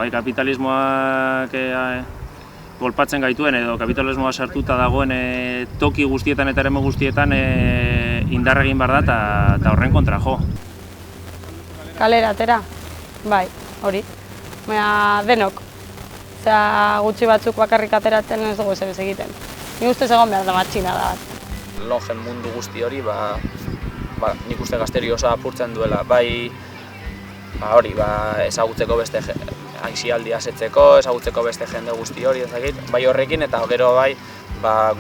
bai kapitalismoak golpatzen gaituen edo kapitalismoa sartuta dagoen toki guztietan eta eremu guztietan indar egin behar da eta horren kontra jo. Kalera atera, bai, hori. Baina denok. Osea, gutxi batzuk bakarrik ateratzen ez dugu ezer egiten. Nik uste egon behar da matxina da bat. Longen mundu guzti hori, nik uste Gazteri oso apurtzen duela. Bai, hori, ezagutzeko beste aisialdia asetzeko, ezagutzeko beste jende guzti hori, ezakit, bai horrekin eta gero bai,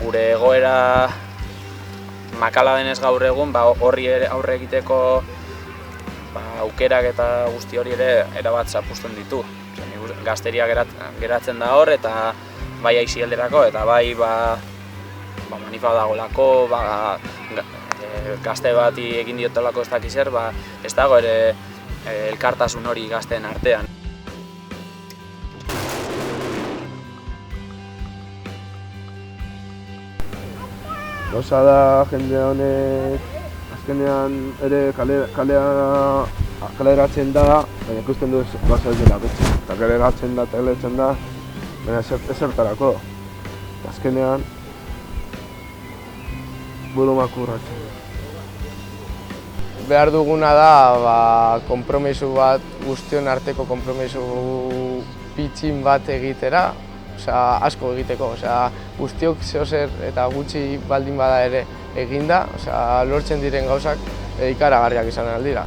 gure egoera makala denez gaur egun, horri aurre egiteko aukerak eta guzti hori ere erabat zapuzten ditu. Gazteria geratzen da hor eta bai aisialderako eta bai manifa dagoelako, gazte bati egin diotolako ez dakiz zer, ez dago ere elkartasun hori gazteen artean. Gauza da jende honek azkenean ere kaleratzen da, baina ikusten du gauza ez dela betxe. Eta kaleratzen da eta geletzen da, baina ezertarako. Azkenean buru makurratzen da. Behar duguna da konpromiso bat, guztion arteko konpromiso pitxin bat egitera, asko egiteko. Guztiok zeozer eta gutxi baldin bada ere eginda, lortzen diren gauzak ikaragarriak izan ahal dira.